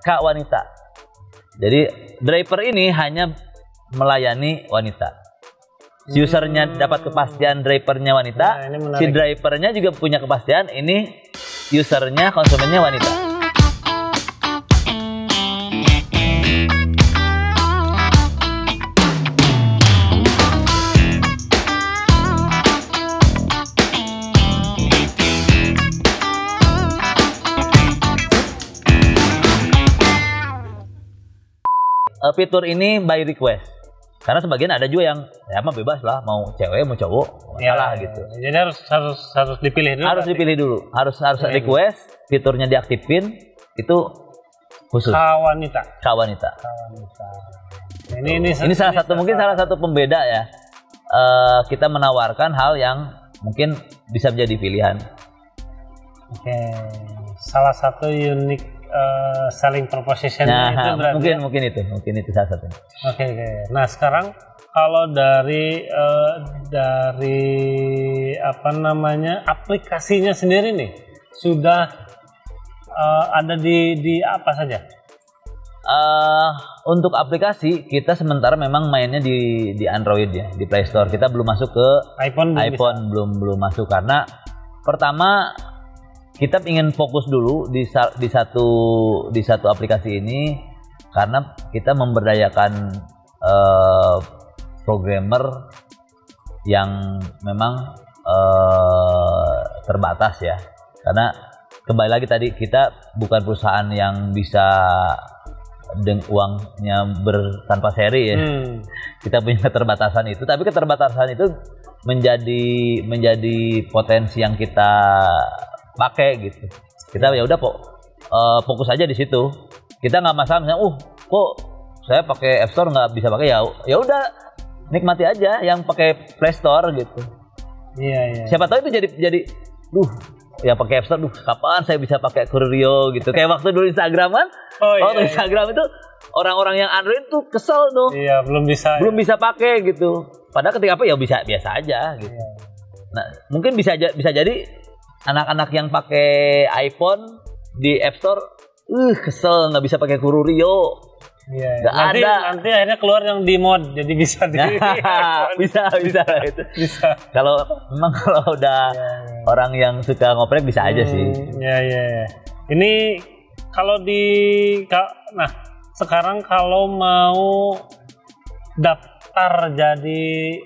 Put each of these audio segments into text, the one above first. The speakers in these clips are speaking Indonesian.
Kak wanita. Jadi driver ini hanya melayani wanita. Usernya dapat kepastian drivernya wanita, si drivernya juga punya kepastian ini usernya, konsumennya wanita. Fitur ini by request. Karena sebagian ada juga yang ya mah bebas lah, mau cewek mau cowok salah gitu. Jadi harus dipilih dulu. Harus dipilih dulu. Harus request, fiturnya diaktifin itu khusus. Kawanita. Ini salah satu mungkin salah satu pembeda ya. Kita menawarkan hal yang mungkin bisa menjadi pilihan. Oke. Salah satu unik selling proposition nah, itu berarti mungkin itu salah satunya. Oke. Nah sekarang kalau dari apa namanya aplikasinya sendiri nih sudah ada di apa saja? Untuk aplikasi kita sementara memang mainnya di Android ya, di Play Store. Kita belum masuk ke iPhone belum masuk karena pertama kita ingin fokus dulu di satu aplikasi ini karena kita memberdayakan programmer yang memang terbatas ya. Karena kembali lagi tadi kita bukan perusahaan yang bisa uangnya tanpa seri ya. Kita punya keterbatasan itu, tapi keterbatasan itu menjadi potensi yang kita pakai gitu. Kita ya udah fokus aja di situ. Kita nggak masalah misalnya, kok saya pakai App Store nggak bisa pakai ya udah nikmati aja yang pakai Play Store gitu. Iya. Siapa tahu itu jadi ya pakai App Store, kapan saya bisa pakai Kururio gitu. Kayak waktu dulu Instagram kan. Instagram itu orang-orang yang Android tuh kesel tuh. Iya, belum bisa pakai gitu. Padahal ketika apa ya biasa aja gitu. Iya. Nah, mungkin bisa jadi anak-anak yang pakai iPhone di App Store, kesel nggak bisa pakai Kururio. Iya. Nanti akhirnya keluar yang di mod, jadi bisa bisa itu. Bisa. Kalau udah orang yang suka ngoprek bisa aja sih. Iya. Ini kalau sekarang kalau mau daftar jadi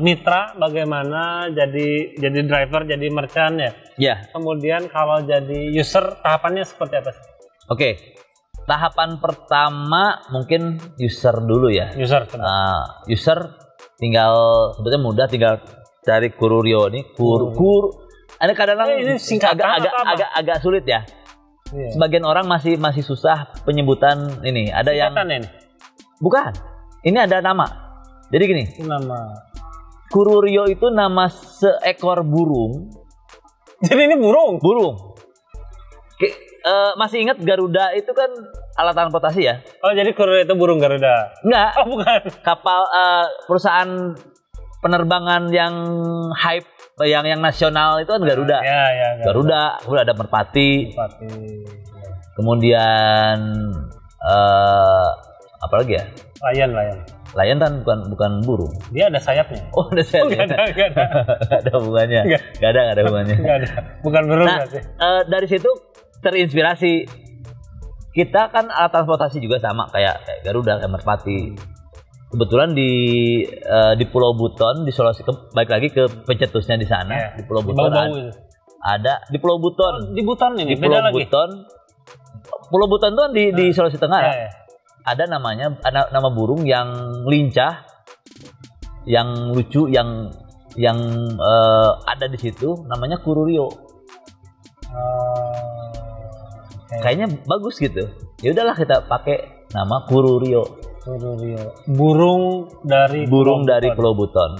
mitra, bagaimana jadi driver, jadi merchant ya? Iya. Kemudian kalau jadi user tahapannya seperti apa sih? Oke. Tahapan pertama mungkin user dulu ya. User tinggal sebetulnya mudah, tinggal cari Kururio nih. Ada kadang-kadang agak sulit ya. Iya. Sebagian orang masih susah penyebutan ini. Ada singkatan yang ini? Bukan. Ini ada nama. Jadi gini. Nama Kururio itu nama seekor burung. Jadi ini burung. Masih ingat Garuda itu kan alat transportasi ya? Oh, jadi Kururio itu burung Garuda? Enggak. Oh, bukan. Kapal perusahaan penerbangan yang hype, yang nasional itu kan Garuda. Ya. Garuda, kemudian ada Merpati. Kemudian apa lagi ya? Lion kan bukan burung. Dia ada sayapnya. Oh, ada sayapnya. Enggak ada. Enggak ada hubungannya. Enggak ada hubungannya. Enggak ada. Bukan burung berarti. Dari situ terinspirasi. Kita kan alat transportasi juga sama kayak Garuda, kayak Merpati. Kebetulan di Pulau Buton, di Sulawesi, balik lagi ke pencetusnya di sana. Di Pulau Buton ada di Pulau Buton. Di Buton ini. Di Pulau Buton. Pulau Buton itu kan di Sulawesi Tengah. Ada nama burung yang lincah, yang lucu, yang ada di situ, namanya Kururio. Kayaknya bagus gitu. Ya udahlah kita pakai nama Kururio. Burung dari Pulau Buton.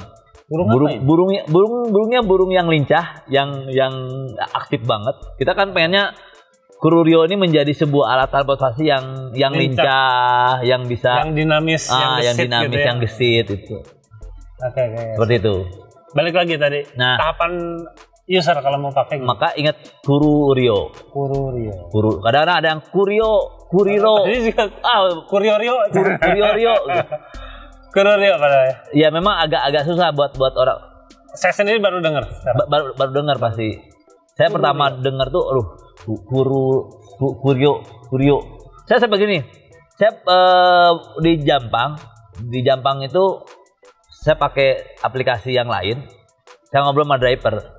Burungnya burung yang lincah, yang aktif banget. Kita kan pengennya Kururio ini menjadi sebuah alat transportasi yang lincah, yang bisa, yang dinamis, yang gesit itu. Oke. Seperti itu. Balik lagi tadi. Tahapan user kalau mau pakai gitu. Maka ingat Kururio. Kadang-kadang ada yang Kuriro. Kuriorio. Kururio padahal. Ya memang agak susah buat orang. Saya sendiri baru dengar. Baru dengar pasti. Saya pertama dengar tuh, Kurio. Saya begini. Saya di Jampang itu saya pakai aplikasi yang lain. Saya ngobrol sama driver.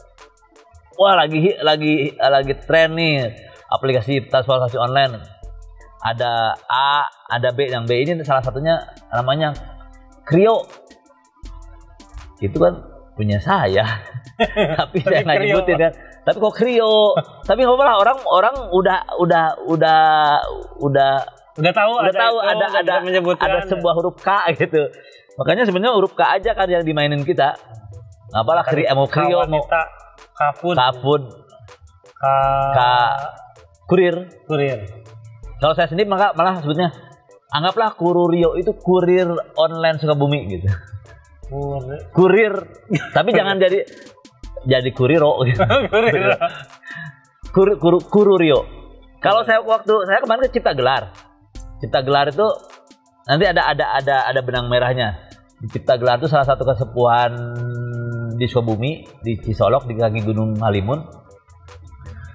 Wah, lagi tren nih aplikasi transportasi online. Ada A, ada B. Yang B ini salah satunya namanya Krio. Itu kan punya saya. Tapi saya nggak nyebutin kan. Tapi kok Krio? Tapi nggak apa-apa, orang udah tahu ada sebuah huruf K gitu. Makanya sebenarnya huruf K aja kan yang dimainin kita. Nggak apalah mau Krio mau Kapun. Kurir. Kalau saya sendiri malah sebutnya anggaplah Kururio itu kurir online Sukabumi gitu. Kurir. Tapi jangan jadi kuriro gitu. Kururio. Kalau saya kemarin ke Cipta Gelar itu nanti ada benang merahnya. Di Cipta Gelar itu salah satu kesepuhan di Sukabumi, di Cisolok, di kaki Gunung Halimun.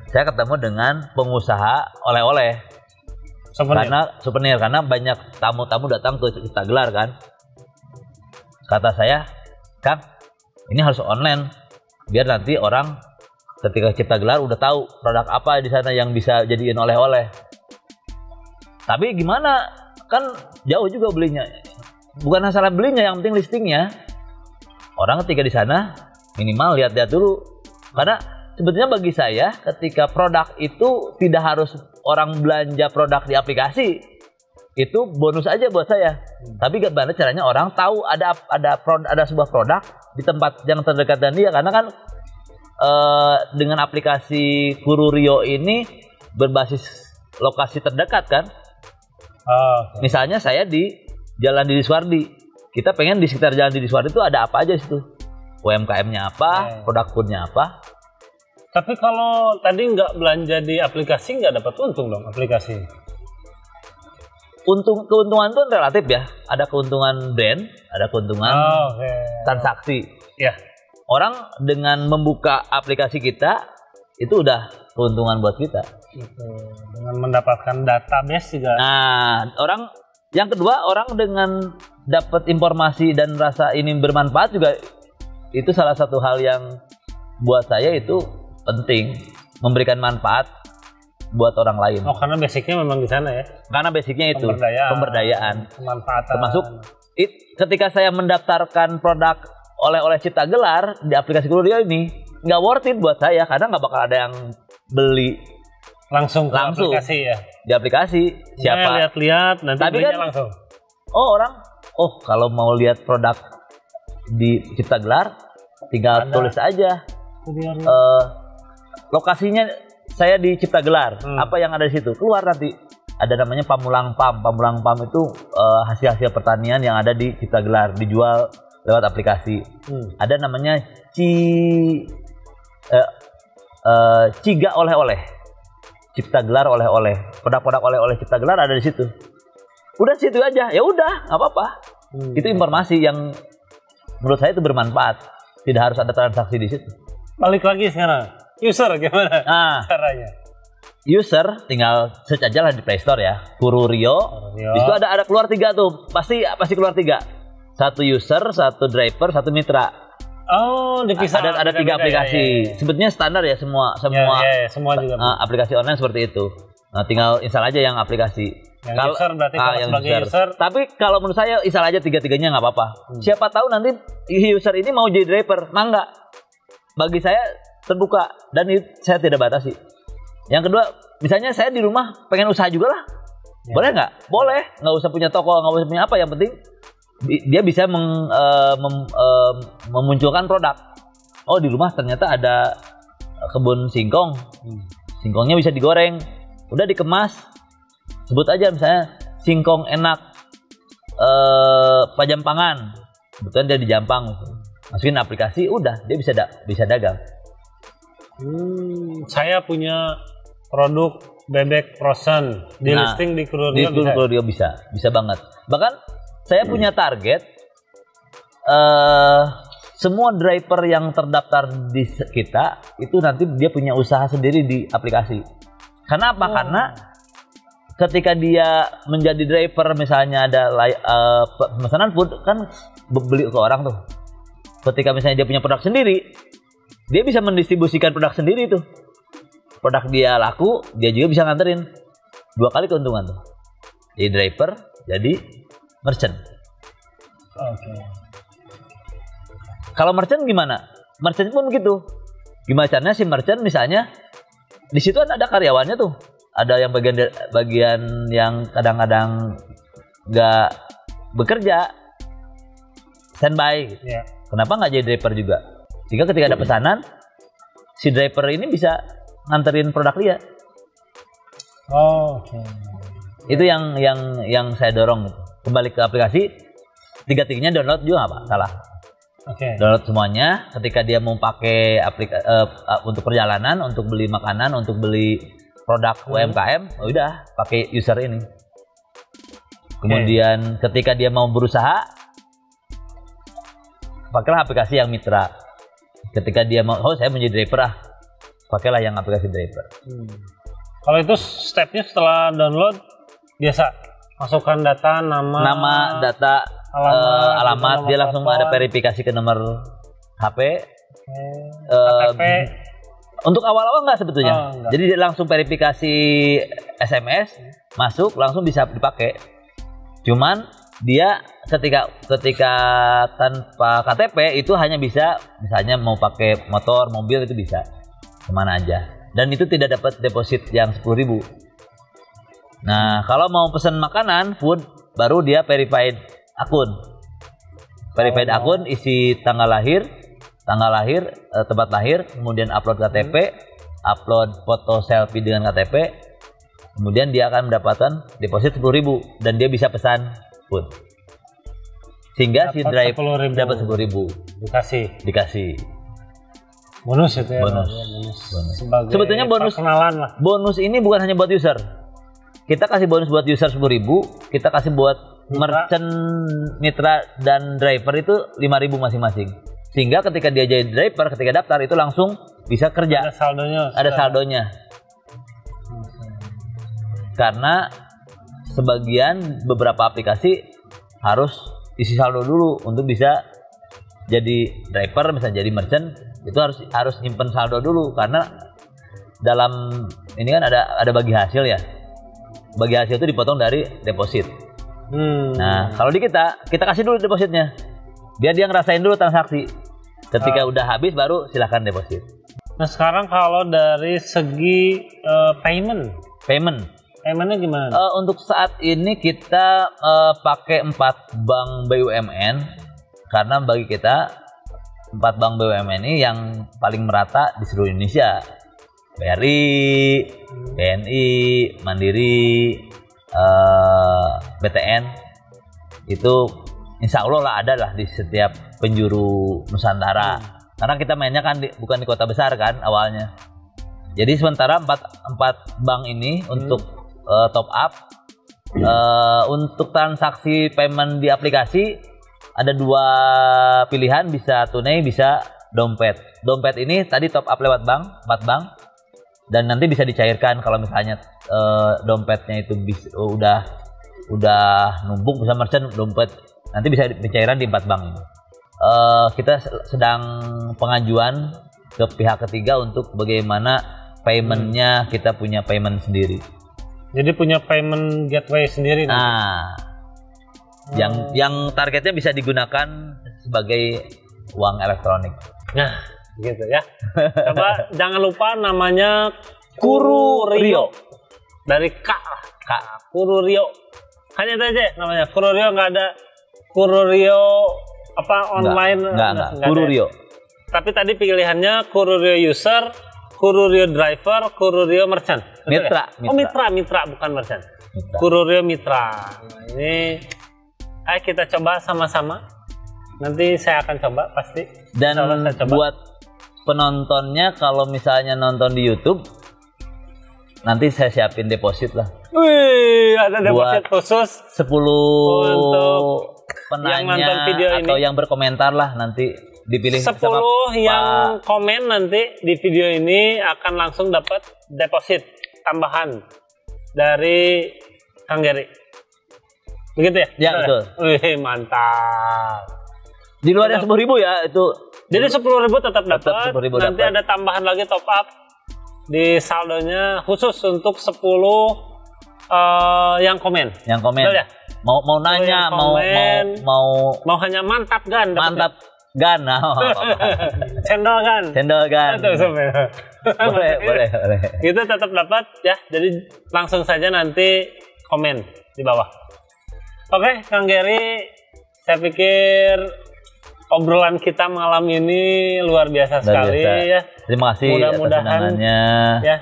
Saya ketemu dengan pengusaha oleh-oleh. Souvenir karena banyak tamu-tamu datang ke Cipta Gelar kan. Kata saya, Kang, ini harus online biar nanti orang ketika Cipta Gelar udah tahu produk apa di sana yang bisa jadiin oleh-oleh. Tapi gimana? Kan jauh juga belinya. Bukan masalah belinya, yang penting listingnya. Orang ketika di sana minimal lihat-lihat dulu. Karena sebetulnya bagi saya ketika produk itu tidak harus orang belanja produk di aplikasi. Itu bonus aja buat saya. Tapi gimana caranya orang tahu ada sebuah produk di tempat yang terdekat dan dia, karena kan dengan aplikasi Kururio ini berbasis lokasi terdekat kan. Misalnya saya di Jalan Didi Suwardi, kita pengen di sekitar Jalan Didi Suwardi itu ada apa aja situ, UMKM-nya apa, produk food-nya apa. Tapi kalau tadi nggak belanja di aplikasi nggak dapat untung dong aplikasi. Keuntungan itu relatif ya. Ada keuntungan brand, ada keuntungan transaksi. Ya. Orang dengan membuka aplikasi kita itu udah keuntungan buat kita. Dengan mendapatkan database juga. Nah, yang kedua orang dengan dapat informasi dan rasa ini bermanfaat juga, itu salah satu hal yang buat saya itu penting, memberikan manfaat buat orang lain. Oh, karena basicnya memang di sana ya? Karena basicnya itu pemberdayaan, kemanfaatan. Termasuk ketika saya mendaftarkan produk oleh Cipta Gelar di aplikasi Kururio ini, nggak worth it buat saya karena nggak bakal ada yang beli langsung aplikasi ya. Di aplikasi siapa? Lihat-lihat nanti belinya kan, langsung. Kalau mau lihat produk di Cipta Gelar tinggal tulis aja. Lokasinya saya di Cipta Gelar, apa yang ada di situ keluar nanti. Ada namanya Pamulang Pam itu hasil-hasil pertanian yang ada di Cipta Gelar dijual lewat aplikasi. Ada namanya Ciga oleh-oleh, Cipta Gelar oleh-oleh, produk-produk oleh-oleh Cipta Gelar ada di situ. Udah situ aja, ya udah nggak apa-apa. Itu informasi yang menurut saya itu bermanfaat. Tidak harus ada transaksi di situ. Balik lagi sekarang, user gimana caranya? User tinggal search aja lah di Play Store ya, Kururio. Di situ ada keluar 3 tuh, pasti keluar 3. Satu user, satu driver, satu mitra. Oh, dipisah. Ada 3 aplikasi. Sebetulnya standar ya semua juga. Aplikasi online seperti itu. Nah, tinggal install aja yang aplikasi. Yang user berarti kalau sebagai user. Tapi kalau menurut saya install aja 3-tiganya nggak apa-apa. Siapa tahu nanti user ini mau jadi driver. Nah, enggak. Bagi saya terbuka dan saya tidak batasi. Yang kedua, misalnya saya di rumah pengen usaha juga lah. Boleh nggak? Boleh. Nggak usah punya toko, nggak usah punya apa. Yang penting dia bisa memunculkan produk. Oh, di rumah ternyata ada kebun singkong. Singkongnya bisa digoreng. Udah dikemas. Sebut aja misalnya singkong enak Pajampangan. Kebetulan dia di Jampang. Masukin aplikasi, udah dia bisa dagang. Saya punya produk bebek frozen di listing di Kururio bisa. Di Kururio bisa banget. Bahkan saya punya target semua driver yang terdaftar di kita itu nanti dia punya usaha sendiri di aplikasi. Karena apa? Karena ketika dia menjadi driver, misalnya ada pemesanan food kan beli ke orang tuh. Ketika misalnya dia punya produk sendiri, dia bisa mendistribusikan produk sendiri tuh. Produk dia laku, dia juga bisa nganterin. 2 kali keuntungan tuh. Jadi driver, jadi merchant. Oke. Kalau merchant gimana? Merchant pun begitu. Gimana caranya si merchant misalnya di situ ada karyawannya tuh. Ada yang bagian yang kadang-kadang nggak bekerja, standby. Yeah. Kenapa nggak jadi driver juga? Jika ketika ada pesanan, si driver ini bisa nganterin produk dia. Oh, oke. Itu yang saya dorong. Kembali ke aplikasi, 3-tiganya download juga nggak salah. Download semuanya. Ketika dia mau pakai untuk perjalanan, untuk beli makanan, untuk beli produk UMKM, udah pakai user ini. Kemudian ketika dia mau berusaha, pakailah aplikasi yang mitra. Ketika dia mau, saya menjadi driver pakailah yang aplikasi driver. Kalau itu stepnya setelah download biasa masukkan data, nama data, alamat, dia langsung ada verifikasi ke nomor HP. KTP. Untuk awal-awal nggak sebetulnya. Jadi dia langsung verifikasi SMS, masuk langsung bisa dipakai. Cuman dia ketika tanpa KTP itu hanya bisa misalnya mau pakai motor, mobil itu bisa kemana aja. Dan itu tidak dapat deposit yang 10.000. Nah kalau mau pesan makanan, food, baru dia verified akun. Verified akun, isi tanggal lahir, tempat lahir, kemudian upload KTP, upload foto selfie dengan KTP, kemudian dia akan mendapatkan deposit 10.000 dan dia bisa pesan food. Sehingga si driver dapat 10.000. Dikasih. Bonus itu ya. Bonus. Sebetulnya perkenalan lah. Bonus ini bukan hanya buat user. Kita kasih bonus buat user 10.000, kita kasih buat merchant, mitra dan driver itu 5.000 masing-masing. Sehingga ketika dia jadi driver, ketika daftar itu langsung bisa kerja. Ada saldonya. Karena sebagian beberapa aplikasi harus isi saldo dulu untuk bisa jadi driver, misalnya jadi merchant, itu harus nyimpen saldo dulu karena dalam ini kan ada bagi hasil ya. Bagi hasil itu dipotong dari deposit. Nah, kalau di kita kasih dulu depositnya. Biar dia ngerasain dulu transaksi. Ketika udah habis baru silahkan deposit. Nah sekarang kalau dari segi paymentnya gimana? Untuk saat ini kita pakai 4 bank BUMN karena bagi kita 4 bank BUMN ini yang paling merata di seluruh Indonesia. BRI, BNI, Mandiri, BTN itu insya Allah lah ada lah di setiap penjuru Nusantara. Karena kita mainnya kan bukan di kota besar kan awalnya. Jadi sementara 4 bank ini untuk top up, untuk transaksi payment di aplikasi ada 2 pilihan, bisa tunai, bisa dompet. Dompet ini tadi top up lewat bank, 4 bank, dan nanti bisa dicairkan kalau misalnya dompetnya itu udah numpuk, bisa merchant dompet. Nanti bisa pencairan di 4 bank ini. Kita sedang pengajuan ke pihak ketiga untuk bagaimana paymentnya, kita punya payment sendiri. Jadi punya payment gateway sendiri. Nah, yang targetnya bisa digunakan sebagai uang elektronik. Nah, gitu ya. Coba jangan lupa namanya Kururio. Dari K. Kururio. Hanya itu aja namanya. Kururio, nggak ada Kururio online. Enggak. Kururio. Tapi tadi pilihannya Kururio user, Kururio driver, Kururio merchant. Mitra. Oh mitra bukan merchant. Kururio mitra. Nah, ini ayo kita coba sama-sama. Nanti saya akan coba pasti. Dan buat penontonnya kalau misalnya nonton di YouTube, nanti saya siapin deposit lah. Wih, ada deposit khusus 10 penanya video atau yang berkomentar lah, nanti dipilih 10 yang komen nanti di video ini akan langsung dapat deposit tambahan dari Kang Gary. Begitu ya? Ya, betul. Wih, mantap. Di luar yang 10.000 ya itu. Jadi 10.000 tetap dapat. Nanti dapat. ada tambahan lagi top up di saldonya khusus untuk 10 yang komen. Yang komen. Betul ya? Mau nanya, mau hanya mantap gan. Mantap gan. Cendol gan. Boleh. Itu tetap dapat ya. Jadi langsung saja nanti komen di bawah. Oke, Kang Gary, saya pikir obrolan kita malam ini luar biasa sekali ya. Terima kasih mudah-mudahan ya,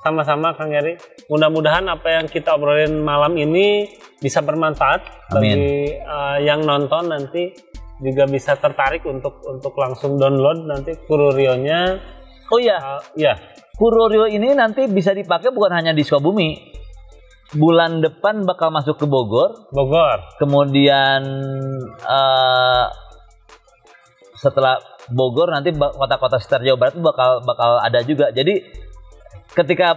sama-sama Kang Gary. Mudah-mudahan apa yang kita obrolin malam ini bisa bermanfaat. Amin. Bagi yang nonton nanti juga bisa tertarik untuk langsung download nanti Kururio-nya. Oh iya. Ya. Kururio ini nanti bisa dipakai bukan hanya di Sukabumi. Bulan depan bakal masuk ke Bogor. Kemudian setelah Bogor nanti kota-kota sekitar Jawa Barat itu bakal ada juga. Jadi ketika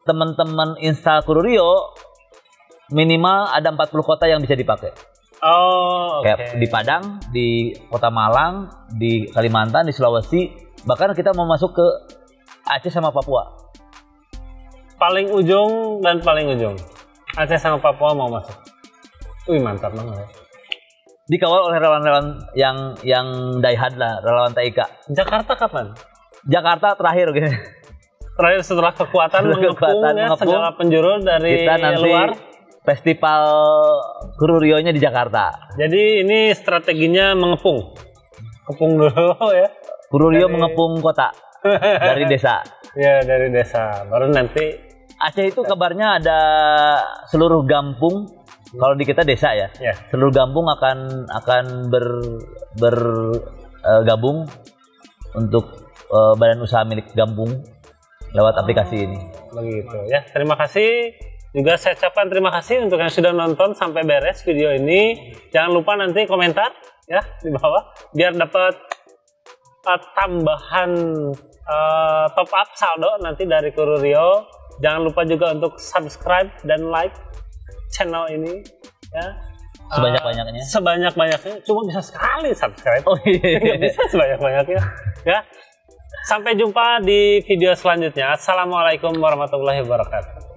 teman-teman install Kururio, minimal ada 40 kota yang bisa dipakai. Oh, oke. Kayak di Padang, di Kota Malang, di Kalimantan, di Sulawesi, bahkan kita mau masuk ke Aceh sama Papua. Paling ujung dan paling ujung. Aceh sama Papua mau masuk. Wih, mantap banget. Dikawal oleh relawan-relawan yang diehard lah, relawan TIK. Jakarta kapan? Jakarta terakhir gini. Terakhir setelah kekuatan mengepung segala penjuru dari kita nanti luar. Festival Kururio-nya di Jakarta. Jadi ini strateginya mengepung. Kepung dulu ya. Kururio mengepung kota dari desa. Ya, dari desa. Baru nanti Aceh itu kabarnya ada seluruh kampung. Kalau di kita desa ya. Seluruh kampung akan bergabung untuk badan usaha milik kampung lewat aplikasi ini. Begitu ya. Terima kasih. Juga saya ucapkan terima kasih untuk yang sudah nonton sampai beres video ini. Jangan lupa nanti komentar ya di bawah biar dapat tambahan top up saldo nanti dari Kururio. Jangan lupa juga untuk subscribe dan like channel ini ya. Sebanyak-banyaknya. Sebanyak-banyaknya. Cuma bisa sekali subscribe. Oh iya. Nggak bisa sebanyak-banyaknya ya. Sampai jumpa di video selanjutnya. Assalamualaikum warahmatullahi wabarakatuh.